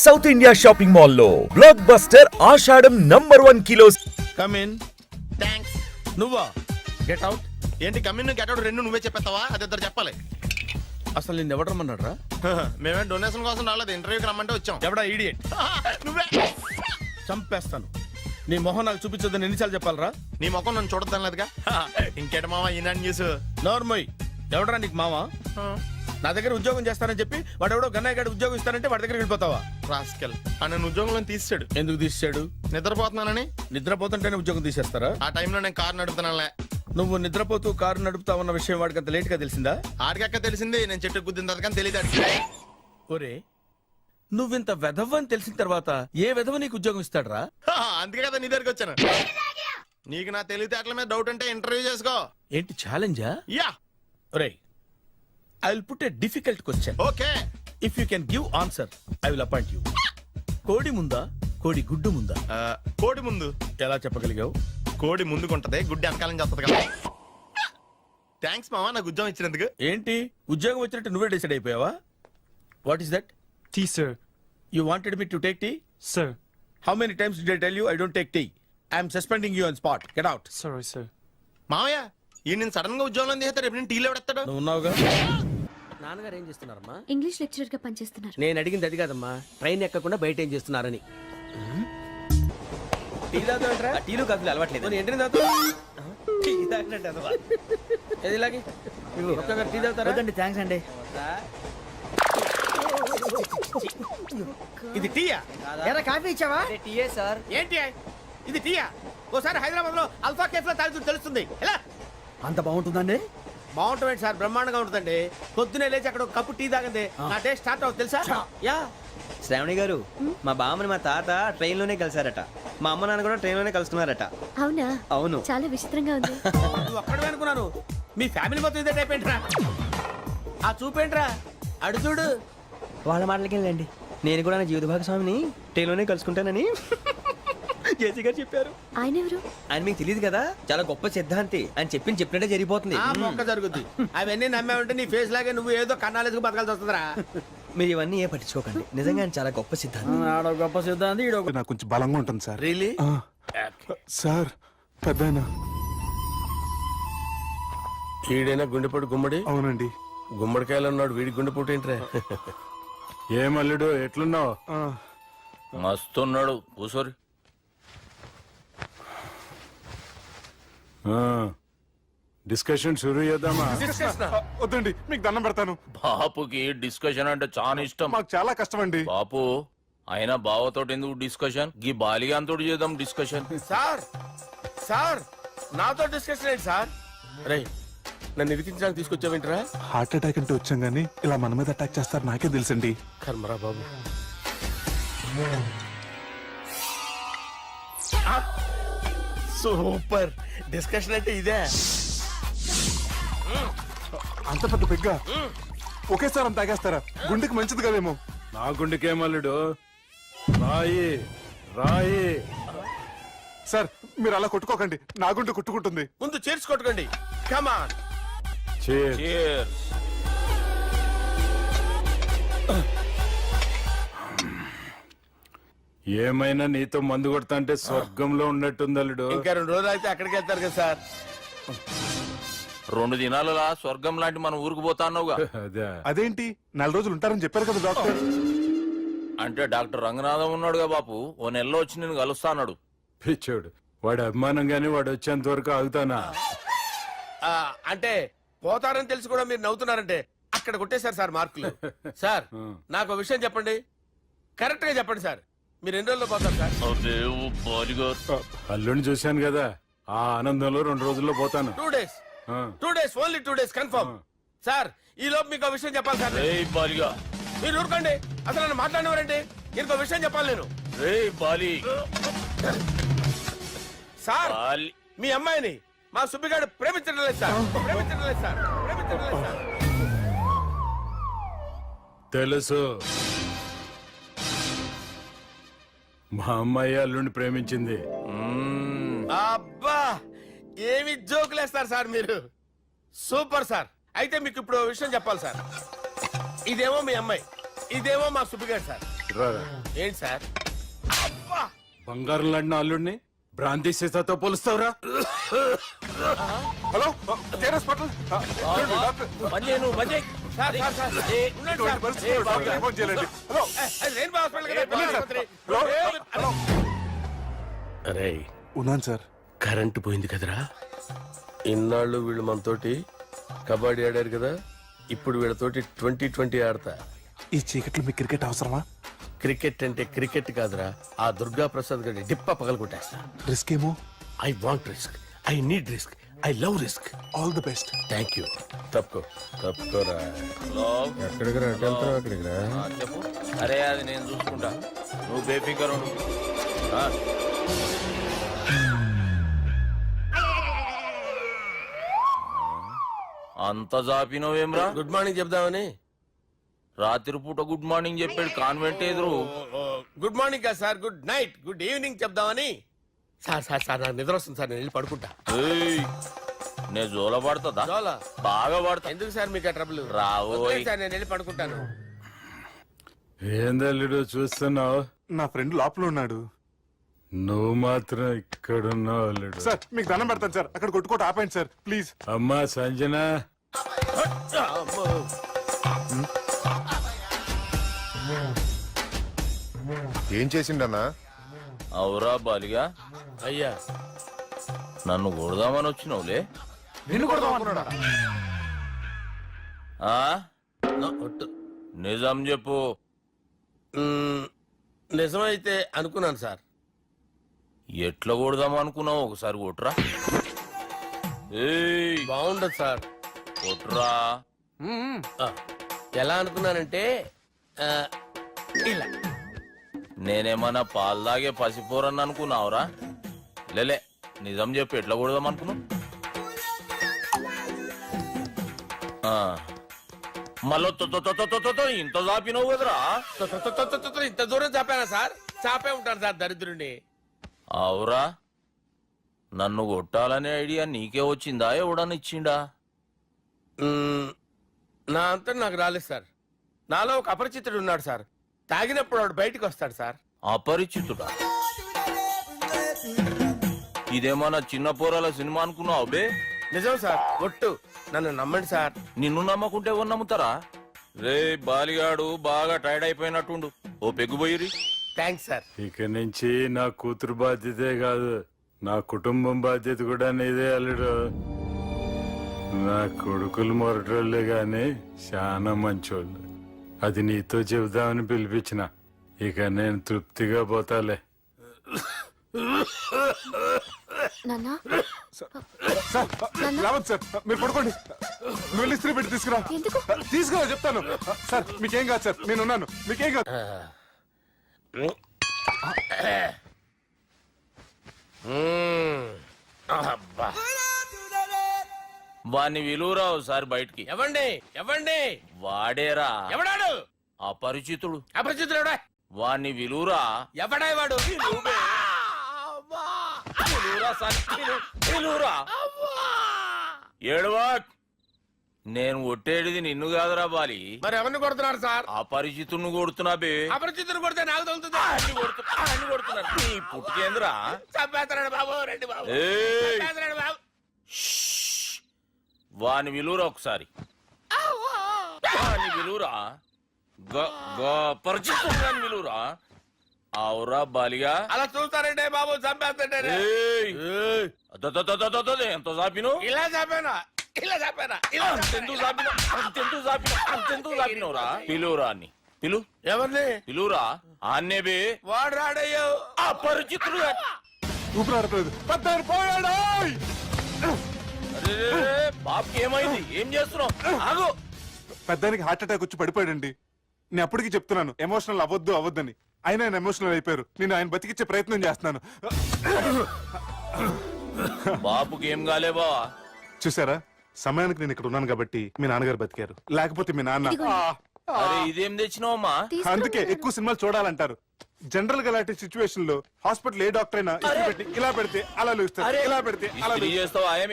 South India shopping mall లో blockbuster ఆషాఢం #1 kilo. Come in. Thanks. నువ్వా? Get out. ఏంటి కమ్యూన్ గెటౌట్ రెండు నువ్వే చెప్పేస్తావా? అది ఇద్దరు చెప్పాలి. అసలు నిన్ను ఎవరు రమ్మన్నాడు రా? మేమే డొనేషన్ కోసం రాలేదు, ఇంటర్వ్యూకి రమ్మంటే వచ్చాం. ఎవడా ఈడియట్? నువ్వే. చంపేస్తాను. నీ మొహం నాకు చూపించొద్దని ఎన్నిసార్లు చెప్పాలరా? నీ ముఖం నన్ను చూడద్దాం లేదుగా. ఇంకేట మామ ఈనాడు న్యూస్. నోర్మోయ్. ఎవడరా నీకు మావా? నా దగ్గర ఉద్యోగం చేస్తానని చెప్పి వాడు ఎవడో గన్నయ్య గడి ఉద్యోగం ఇస్తానంటే వాడి దగ్గర వెళ్ళిపోతావా? రాస్కెల్ నన్ను ఉద్యోగంలో తీసాడు. ఎందుకు తీసాడు? నిద్రపోతున్నానని. నిద్రపోతుంటేనే ఉద్యోగం తీసేస్తారా? ఆ టైంలో నేను కారు నడుపుతున్నానులే. నువ్వు నిద్రపోతూ కారు నడుపుతావన్న విషయం వాడికి అంత లేట్ గా తెలిసిందా? ఆడికక్క తెలిసింది, నేను చెట్టు గుద్దిన తర్వాత కానీ తెలియదు. ఒరే, నువ్వింత వెధవ అని తెలిసిన తర్వాత ఏ వెధవ నీకు ఉద్యోగం ఇస్తాడరా? అందుకే కదా నీ దగ్గరికి వచ్చాను. నీకు నా తెలివితేటల మీద డౌట్ అంటే ఇంటర్వ్యూ చేసుకో. ఏంటి ఛాలెంజా? యా. ఒరే, I will put a difficult question. Okay. If you can give answer I will appoint you. కోడి ముందా, కోడి గుడ్డు ముందా? కోడి ముందు. ఎలా చెప్పగలిగావు? కోడి ముందుకుంటది, గుడ్డి వెనకాలం చేస్తుంది కదా. థ్యాంక్స్ మామ నాకు ఉద్యోగం ఇచ్చినందుకు. ఏంటి ఉద్యోగం వచ్చినట్టు నువ్వే డిసైడ్ అయిపోయావా? What is that? Tea, sir. You wanted me to take tea? Sir. How many times did I tell you I don't take tea? I am suspending you on spot. Get out. Sorry, sir. మామయ్య ఈ నేను sudden గా ఉద్యోగంలో తీస్తాడు, రేపు నేను టీలో పెడతాడు. నువ్వు ఉన్నావుగా? నాన్నగారు ఏం చేస్తున్నారమ్మా? ఇంగ్లీష్ లెక్చరర్ గా పనిచేస్తున్నారు. నేను అడిగింది అది కాదమ్మా, ట్రైన్ ఎక్కకుండా బయట ఏం చేస్తున్నారని. టీ తాగుతావంటరా? టీలు కాఫీలు అలవాట్లేదు. నేను ఎంట్రీ తాగుతా. టీ తాగినట్టు అదవా. ఏది ఇలాగే? ఒక్కగారు టీ తాగుతారా? థ్యాంక్స్ అండి. ఇది టీయా? కాఫీ ఇచ్చావా? టీయే సార్. ఏంటి ఇది టీయా? ఓసారి హైదరాబాద్ లో అల్ఫా కేఫ్ లో తాగుతూ తెలుస్తుంది. ఎలా అంత బాగుంటుందండి? బాగుంటుంది సార్, బ్రహ్మాండంగా ఉంటుందండి. పొద్దునే లేచి అక్కడ ఒక కప్పు టీ తాగింది నా డే స్టార్ట్ అవుతుంది తెలుసా? యా. శ్రావణి గారు, మా బామ్మని మా తాత ట్రైన్ లోనే కలిసారట. మా అమ్మ నాన్న కూడా ట్రైన్ లోనే కలుస్తున్నారట. అవునా? అవును. చాలా విచిత్రంగా ఉంది. నువ్వు ఒక్కడే అనుకున్నాను, మీ ఫ్యామిలీ మొత్తం ఇదే టైప్ ఏంట్రా? ఆ చూపేంట్రా? అడు చూడు. వాళ్ళ మాటలకి వెళ్ళండి. నేను కూడా నా జీవిత భాగస్వామిని ట్రైన్ లోనే కలుసుకుంటానని జేసీ గారు చెప్పారు. ఆయన ఎవరు? ఆయన మీకు తెలియదు కదా, చాలా గొప్ప సిద్ధాంతి అని చెప్పినట్టే జరిగిపోతుంది. ఆ మొక్క జరుగుద్ది. అవన్నీ నమ్మే ఉంటే నీ ఫేస్ లాగే నువ్వు ఏదో కన్నాలేసుకు బతకాల్సి వస్తుందిరా. మీరు ఇవన్నీ ఏ పట్టించుకోకండి, నిజంగా ఆయన చాలా గొప్ప సిద్ధాంతి. ఆడో గొప్ప సిద్ధాంతి, ఈడో నాకు కొంచెం బలంగా ఉంటుంది సార్. రియలీ? సార్ పెద్దయినా. ఈడైనా గుండెపోటు గుమ్మడి? అవునండి. గుమ్మడికాయలు ఉన్నాడు, వీడి గుండెపోటు ఏంట్రా? ఏమల్లుడు ఎట్లున్నావు? మస్తున్నాడు కూసోరి. డిస్కషన్ షురూ చేద్దామా? వద్దండి, మీకు దండం పెడతాను. బాపుకి డిస్కషన్ అంటే చాలా ఇష్టం. మాకు చాలా కష్టం అండి. బాపు అయినా బావతోటి ఎందుకు డిస్కషన్? గీ బాలిగాంతోటి చేద్దాం డిస్కషన్. సార్ సార్ నాతో డిస్కషన్ ఏంటి సార్? రే, నన్ను ఇరికించడానికి తీసుకొచ్చావేంట్రా? హార్ట్ అటాక్ అంటే వచ్చాం గానీ ఇలా మన మీద అటాక్ చేస్తారు నాకే తెలుసండి. కర్మరా బాబు. సూపర్ డిస్కషన్ అంటే ఇదే. అంత పెద్ద పెగ్గా ఒకేసారి అంత తాగేస్తారా? గుండెకి మంచిది కదేమో. నా గుండెకేమల్లుడు, రాయి రాయి. సార్ మీరు అలా కొట్టుకోకండి, నా గుండె కొట్టుకుంటుంది. ముందు చేర్చుకొట్టుకోండి. కమాన్. Cheers. ఏమైనా నీతో మందు కొడతా అంటే స్వర్గంలో ఉన్నట్టుంది అల్లుడు. ఇంకా 2 రోజులు అయితే అక్కడికి వెళ్తారు కదా సార్. 2 దినాలలా స్వర్గం లాంటి మన ఊరికి పోతా అన్నావుగా. అదే. అదేంటి 4 రోజులు ఉంటారని చెప్పారు కదా డాక్టర్. అంటే డాక్టర్ రంగనాథం ఉన్నాడుగా బాపు, ఓ నెలలో వచ్చి నేను కలుస్తా అన్నాడు. పిచ్చోడు, వాడు అభిమానంగానే వాడు వచ్చేంత వరకు ఆగుతానా? అంటే పోతారని తెలిసి కూడా మీరు నవ్వుతున్నారంటే అక్కడ కొట్టేశారు సార్ మార్కులు. సార్ నాకు ఒక విషయం చెప్పండి, కరెక్ట్ గా చెప్పండి సార్. మీరు ఎన్ని రోజుల్లో పోతారు సార్? అల్లుడిని చూశాను కదా, ఆ ఆనందంలో 2 రోజుల్లో పోతాను. 2 days. 2 days, only 2 days confirm. Sir ఈ లోపు మీకు ఒక విషయం చెప్పాలి సార్. బాలిగా మీరు ఊరుకోండి, అసలు నన్ను మాట్లాడినవారంటే ఇంకో విషయం చెప్పాలి నేను. బాలి సార్ మీ అమ్మాయిని మా సుబ్బిగాడు ప్రేమించడం లేదు సార్. ప్రేమించడం లేదు సార్. ప్రేమించడం లేదు సార్. తెలుసు, మా అమ్మాయి అల్లుడిని ప్రేమించింది. అబ్బా ఏమి జోకులేస్తారు సార్ మీరు. Super sir. అయితే మీకు ఇప్పుడు ఓ విషయం చెప్పాలి సార్. ఇదేమో మీ అమ్మాయి, ఇదేమో మా సుబ్బిగాడు సార్. రారా. ఏంటి సార్? బంగారం లాంటి అల్లుడిని భ్రాంతి సీతాతో పోలుస్తావురా? Hello care hospital sir, sir, sir. ఉండండి సార్. ఏ, బాబు గారు. ఫోన్ చేయాలండి. హలో అది రెయిన్బో హాస్పిటల్ కదా, పిల్లల ఆసుపత్రి. హలో అరే ఉన్నాను సార్. కరెంటు పోయింది కదరా. ఇన్నాళ్ళు వీళ్ళు మనతోటి కబడ్డీ ఆడారు కదా, ఇప్పుడు వీళ్ళతోటి 2020 ఆడతా. ఈ చీకట్లో మీకు క్రికెట్ అవసరమా? క్రికెట్ అంటే క్రికెట్ కాదురా, ఆ దుర్గా ప్రసాద్ గారి డిప్ప పగల కొట్టేస్తా. రిస్క్ ఏమో. I want risk, I need risk, I love risk. All the best. Thank you. తప్పుకోరా. హలో ఎక్కడికి రా, అటు వెళ్తావా, అక్కడికి రా. చెప్పు. అరే అది నేను చూసుకుంటా, నువ్వు బేఫికర్ ఉండు. ఆ. అంత జాపినవేమ్రా? గుడ్ మార్నింగ్ చెప్దామని. రాత్రి పూట గుడ్ మార్నింగ్ చెప్పాడు కాన్వెంట్ ఎదురు. గుడ్ మార్నింగ్ కాదు sir, good night, good evening చెప్దామని. సార్ సార్ సార్ నాకు నిద్ర వస్తుంది సార్, నేను వెళ్ళి పడుకుంటా. ఏయ్, నే జోల పడుతుందా? జోలా? బాగా పడతా. ఎందుకు సార్ మీకు ఆ ట్రబుల్? రావోయ్. వదిలేయండి సార్, నేను వెళ్ళి పడుకుంటాను. ఏందల్లుడు చూస్తున్నావు? నా ఫ్రెండ్ లోపల ఉన్నాడు. నువ్వు మాత్రం ఇక్కడున్నావు అల్లుడు. సార్ మీకు దండం పెడతాను సార్, అక్కడ కొట్టుకోట ఆపండి సార్ ప్లీజ్. అమ్మా సంజన, అమ్మో. ఏం చేసిండన్నా? అవురా బాలిగా, అయ్యా నన్ను కొడదామని వచ్చినావులే. నిన్ను కొడదామన్నాడా? ఆ? ఒట్టు. నిజం చెప్పు. నిజమైతే అనుకున్నాను సార్. ఎట్లా కొడదాం అనుకున్నావు? ఒకసారి కొట్రా. ఏయ్, బాగుండదు సార్. కొట్రా. ఆ, ఎలా అనుకున్నానంటే ఆ, ఇలా. నేనేమన్నా పాలు తాగే పసిపోరని అనుకున్నావురా? లేలే, నిజం చెప్పు, ఎట్లా కొడదాం అనుకున్నావు? మళ్ళీ ఇంత చాపినావు కదరా? ఇంత దూరం చాపానా సార్? చాపే ఉంటాను సార్ దరిద్రుడిని. అవురా, నన్ను కొట్టాలనే ఐడియా నీకే వచ్చిందా? ఎవడన్నా ఇచ్చిండా? నా అంతా నాకు రాలేదు సార్. నాలో ఒక అపరిచితుడు ఉన్నాడు సార్. తాగినప్పుడు వాడు బయటికి వస్తాడు సార్. అపరిచితుడా? ఇదేమన్నా చిన్న పోరాల సినిమా అనుకున్నావు బే? నిజం సార్, ఒట్టు. నన్ను నమ్మండి సార్. నిన్ను నమ్మకుంటే ఎవరు నమ్ముతారా? రే బాలిగాడు బాగా టైర్డ్ అయిపోయినట్టుండు, ఓ పెగ్గుపోయిరి. Thanks sir. ఇక నుంచి నా కూతురు బాధ్యతే కాదు, నా కుటుంబం బాధ్యత కూడా నీదే అల్లుడు. నా కొడుకులు మొరటోళ్ళే గాని చాలా మంచోళ్ళు. అది నీతో చెబుదామని పిలిపించిన. ఇక నేను తృప్తిగా పోతాలే. నాన్నా సార్ రావద్దు సార్, మీరు పడుకోండి. నువ్వు వెళ్ళి ఇస్త్రీ పెట్టి తీసుకురా. ఎందుకు? తీసుకురా చెప్తాను. సార్ మీకేం కాదు సార్, నేను ఉన్నాను, మీకేం కాదు. అబ్బా. వాణ్ణి విలువరా ఒకసారి బయటికి. ఎవండి ఎవండి? వాడేరా ఎవడాడు? అపరిచితుడు. అపరిచితుడు ఎవడా? వాణ్ణి విలువరా. ఎవడా వాడు? విలువరా సార్, విలువరా. ఏడవా, నేను కొట్టేది నిన్ను కాదురా బాలి, మరి ఎవరిని కొడుతున్నారు సార్? అపరిచితుడిని కొడుతున్నా బే. అపరిచితుడు కొడితే నాకు తగులుతుంది. అన్ని కొడుతున్నారు. నీ పుట్టుకేంద్రా? చంపేస్తున్నాడు బాబు, రండి బాబు. ఏయ్, చంపేస్తున్నాడు బాబు. వాని విలువరా ఒకసారి. వాని విలువరా. పరిచితుడు విలువరా. అవురా బాలిగా. అలా చూస్తారంటే బాబు, చంపేస్తాడే. ఎంత చాపిను? ఇలా చంపానా? ఇలా చంపానా? ఇలా అంతెందుకు చాపినా? అంతెందుకు చాపినవురా? పిలువురా అన్ని. పిలు. ఎవరిని? పిలువురా. ఆన్నే బే. వాడు రాడయ్యో. అపరిచితుడు. ఊపిరాడట్లేదు. పెద్దాయన పోయాడు. బాబుకి ఏమైంది? ఏం చేస్తున్నావు? ఆగు. పెద్దానికి హార్ట్ అటాక్ వచ్చి పడిపోయాడండి. నేను అప్పటికి చెప్తున్నాను ఎమోషనల్ అవ్వద్దని. ఆయన ఎమోషనల్ అయిపోయారు. నేను ఆయన బతికిచ్చే ప్రయత్నం చేస్తున్నాను. బాబుకి ఏం కాలే బావా? చూసారా, సమయానికి నేను ఇక్కడ ఉన్నాను కాబట్టి మీ నాన్నగారు బతికారు. లేకపోతే మీ నాన్న. అరే ఇదేం తెచ్చినావమ్మా? అందుకే ఎక్కువ సినిమాలు చూడాలంటారు. జనరల్ గా అలాంటి సిచ్యువేషన్ లో హాస్పిటల్ ఏ డాక్టర్ అయినా ఇస్త్రీ పెట్టి ఇలా పెడితే అలా లూస్తారు, ఇలా పెడితే అలా ఇస్త్రీ చేస్తావా ఏమి?